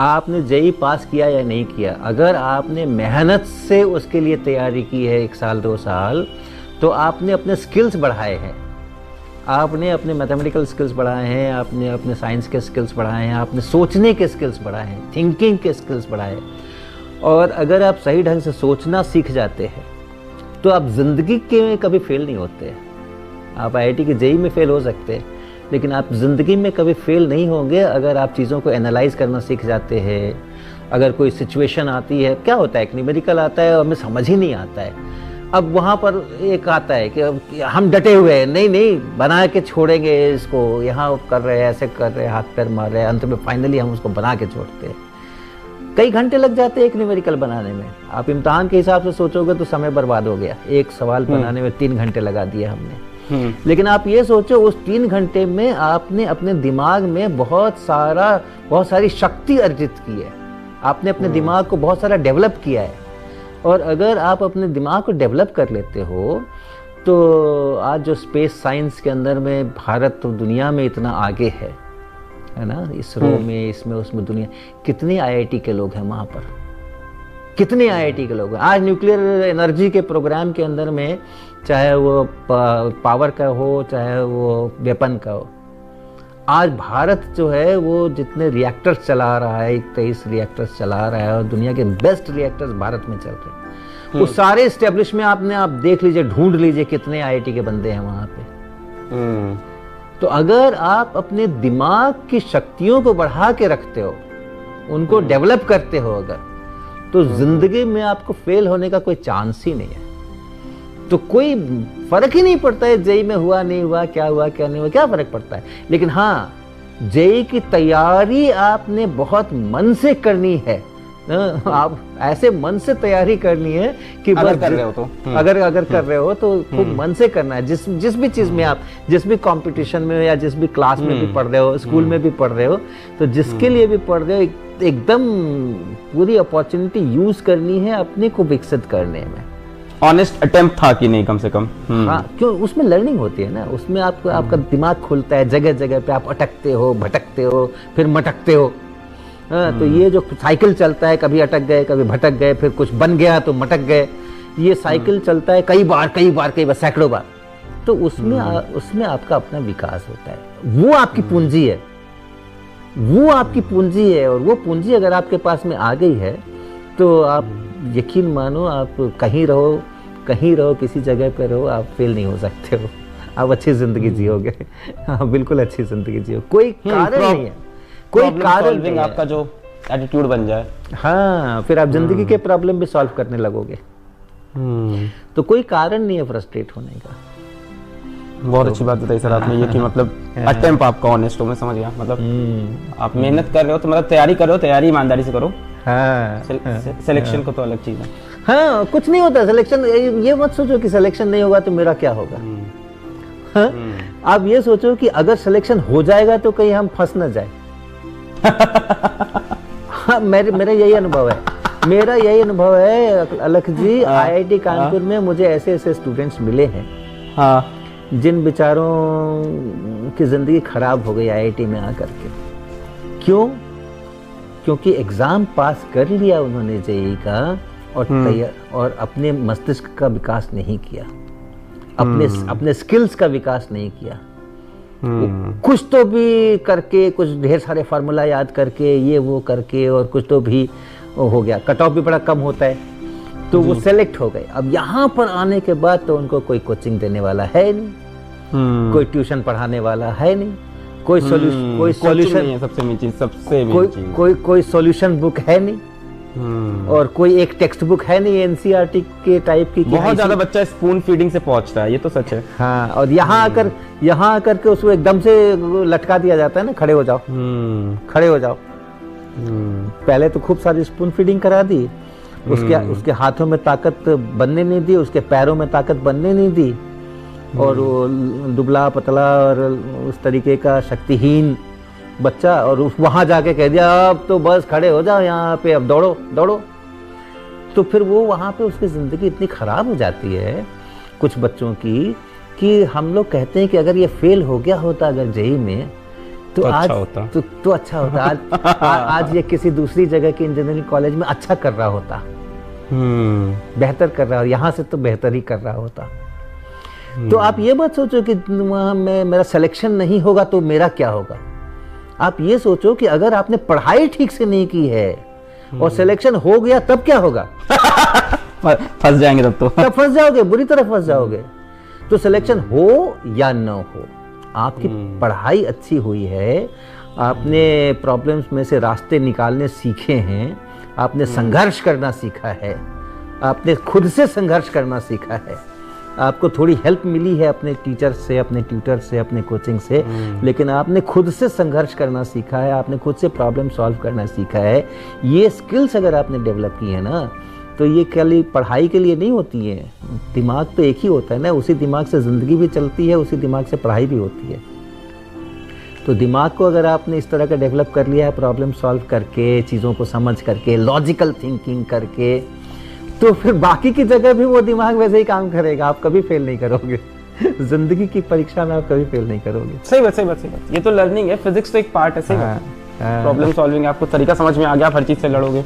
आपने जेई पास किया या नहीं किया, अगर आपने मेहनत से उसके लिए तैयारी की है 1 साल 2 साल, तो आपने अपने स्किल्स बढ़ाए हैं, आपने अपने मैथमेटिकल स्किल्स बढ़ाए हैं, आपने अपने साइंस के स्किल्स बढ़ाए हैं, आपने सोचने के स्किल्स बढ़ाए हैं, थिंकिंग के स्किल्स बढ़ाए हैं। और अगर आप सही ढंग से सोचना सीख जाते हैं तो आप ज़िंदगी के कभी फेल नहीं होते। आप आईआईटी के जेई में फेल हो सकते हैं, लेकिन आप ज़िंदगी में कभी फेल नहीं होंगे अगर आप चीज़ों को एनालाइज करना सीख जाते हैं। अगर कोई सिचुएशन आती है, क्या होता है, एक न्यूमेरिकल आता है और हमें समझ ही नहीं आता है, अब वहाँ पर एक आता है कि हम डटे हुए हैं, नहीं नहीं बना के छोड़ेंगे इसको, यहाँ कर रहे हैं, ऐसे कर रहे हैं, हाथ पैर मार रहे हैं, अंत में फाइनली हम उसको बना के छोड़ते हैं। कई घंटे लग जाते हैं एक न्यूमेरिकल बनाने में। आप इम्तिहान के हिसाब से सोचोगे तो समय बर्बाद हो गया, एक सवाल बनाने में 3 घंटे लगा दिए हमने। लेकिन आप ये सोचो, उस 3 घंटे में आपने अपने दिमाग में बहुत सारी शक्ति अर्जित की है, आपने अपने दिमाग को बहुत सारा डेवलप किया है। और अगर आप अपने दिमाग को डेवलप कर लेते हो तो आज जो स्पेस साइंस के अंदर में भारत तो दुनिया में इतना आगे है ना, इसरो में, इसमें उसमें, दुनिया कितने आईआईटी के लोग हैं वहाँ पर, कितने आईआईटी के लोग हैं। आज न्यूक्लियर एनर्जी के प्रोग्राम के अंदर में, चाहे वो पावर का हो चाहे वो वेपन का हो, आज भारत जो है वो जितने रिएक्टर्स चला रहा है, 23 रिएक्टर्स चला रहा है और दुनिया के बेस्ट रिएक्टर्स भारत में चल रहे हैं। वो सारे एस्टेब्लिश में आप देख लीजिए, ढूंढ लीजिए कितने आईआईटी के बंदे हैं वहाँ पे। तो अगर आप अपने दिमाग की शक्तियों को बढ़ा के रखते हो, उनको डेवलप करते हो अगर, तो जिंदगी में आपको फेल होने का कोई चांस ही नहीं है। तो कोई फर्क ही नहीं पड़ता है जेई में हुआ नहीं हुआ, क्या हुआ क्या नहीं हुआ, क्या फर्क पड़ता है। लेकिन हाँ, जेई की तैयारी आपने बहुत मन से करनी है। आप ऐसे मन से तैयारी करनी है कि अगर कर रहे हो तो अगर कर रहे हो तो खूब मन से करना है। जिस भी चीज में आप, जिस भी कंपटीशन में या जिस भी क्लास में भी पढ़ रहे हो, स्कूल में भी पढ़ रहे हो, तो जिसके लिए भी पढ़ रहे हो, एकदम पूरी अपॉर्चुनिटी यूज करनी है अपने को विकसित करने में। ऑनेस्ट अटेम्प्ट था कि नहीं, कम से कम। हाँ, क्यों, उसमें लर्निंग होती है ना, उसमें आपका दिमाग खुलता है, जगह जगह पे आप अटकते हो, भटकते हो, फिर मटकते हो। तो ये जो साइकिल चलता है, कभी अटक गए, कभी भटक गए, फिर कुछ बन गया तो मटक गए, ये साइकिल चलता है कई बार सैकड़ों बार। तो उसमें आपका अपना विकास होता है। वो आपकी पूंजी है, वो आपकी पूंजी है। और वो पूंजी अगर आपके पास में आ गई है तो आप यकीन मानो, आप कहीं रहो, किसी जगह पे रहो, आप फेल नहीं हो सकते हो। आप अच्छी जिंदगी जियोगे। हाँ, बिल्कुल अच्छी जिंदगी जियो। कोई कारण नहीं है, कोई कारण नहीं, आपका जो एटीट्यूड बन जाए। हाँ, फिर आप जिंदगी के प्रॉब्लम भी सॉल्व करने लगोगे। तो कोई कारण नहीं है फ्रस्ट्रेट होने का। बहुत अच्छी बात बताई सर आपने, ये कि मतलब अटेम्प्ट आपका ऑनेस्ट हो, मैं समझ गया। मतलब आप मेहनत कर रहे हो तो मतलब तैयारी कर रहे हो, तैयारी ईमानदारी से करो। हाँ, सिलेक्शन को तो अलग चीज है। हाँ, कुछ नहीं होता सिलेक्शन। ये मत सोचो कि सिलेक्शन नहीं होगा तो मेरा क्या होगा। हाँ, आप ये सोचो कि अगर सिलेक्शन हो जाएगा तो कहीं हम फंस ना जाए। हाँ, मेरा यही अनुभव है अलख जी। आईआईटी कानपुर में मुझे ऐसे स्टूडेंट्स मिले हैं, हाँ, जिन बेचारों की जिंदगी खराब हो गई आईआईटी में आकर के। क्यों? क्योंकि एग्जाम पास कर लिया उन्होंने जेईई का और अपने मस्तिष्क का विकास नहीं किया, अपने स्किल्स का विकास नहीं किया। कुछ तो भी करके, कुछ ढेर सारे फार्मूला याद करके, ये वो करके, और कुछ तो भी हो गया। कट ऑफ भी बड़ा कम होता है, तो वो सेलेक्ट हो गए। अब यहाँ पर आने के बाद तो उनको कोई कोचिंग देने वाला है नहीं, कोई ट्यूशन पढ़ाने वाला है नहीं, कोई सॉल्यूशन, कोई सॉल्यूशन बुक है नहीं, और कोई एक टेक्स्ट बुक है नहीं एनसीईआरटी के टाइप की। बहुत ज्यादा बच्चा स्पून फीडिंग से पहुंचता है, ये तो सच है। हाँ, और यहाँ आकर के उसको एकदम से लटका दिया जाता है ना, खड़े हो जाओ, खड़े हो जाओ। पहले तो खूब सारी स्पून फीडिंग करा दी, उसके हाथों में ताकत बनने नहीं दी, उसके पैरों में ताकत बनने नहीं दी, और वो दुबला पतला और उस तरीके का शक्तिहीन बच्चा, और वहां जाके कह दिया अब तो बस खड़े हो जाओ यहाँ पे, अब दौड़ो दौड़ो। तो फिर वो वहां पे उसकी जिंदगी इतनी खराब हो जाती है कुछ बच्चों की, कि हम लोग कहते हैं कि अगर ये फेल हो गया होता अगर जेईई में, तो आज अच्छा होता। तो अच्छा होता आज ये किसी दूसरी जगह के इंजीनियरिंग कॉलेज में अच्छा कर रहा होता, बेहतर कर रहा, यहाँ से तो बेहतर ही कर रहा होता। तो आप ये मत सोचो कि वहाँ मेरा सिलेक्शन नहीं होगा तो मेरा क्या होगा। आप ये सोचो कि अगर आपने पढ़ाई ठीक से नहीं की है और सिलेक्शन हो गया तब क्या होगा। फंस जाएंगे तब फंस जाओगे, बुरी तरह फंस जाओगे। तो सिलेक्शन हो या न हो, आपकी पढ़ाई अच्छी हुई है, आपने प्रॉब्लम्स में से रास्ते निकालने सीखे हैं, आपने संघर्ष करना सीखा है, आपने खुद से संघर्ष करना सीखा है, आपको थोड़ी हेल्प मिली है अपने टीचर से, अपने ट्यूटर से, अपने कोचिंग से, लेकिन आपने खुद से संघर्ष करना सीखा है, आपने खुद से प्रॉब्लम सॉल्व करना सीखा है। ये स्किल्स अगर आपने डेवलप की है ना, तो ये खाली पढ़ाई के लिए नहीं होती है। दिमाग तो एक ही होता है ना, उसी दिमाग से ज़िंदगी भी चलती है, उसी दिमाग से पढ़ाई भी होती है। तो दिमाग को अगर आपने इस तरह का डेवलप कर लिया है, प्रॉब्लम सॉल्व करके, चीज़ों को समझ करके, लॉजिकल थिंकिंग करके, तो फिर बाकी की जगह भी वो दिमाग वैसे ही काम करेगा, आप कभी फेल नहीं करोगे। जिंदगी की परीक्षा में आप कभी फेल नहीं करोगे। सही बात। ये तो लर्निंग है, फिजिक्स तो एक पार्ट है। सही बात। प्रॉब्लम सॉल्विंग, आपको तरीका समझ में आ गया, हर चीज से लड़ोगे।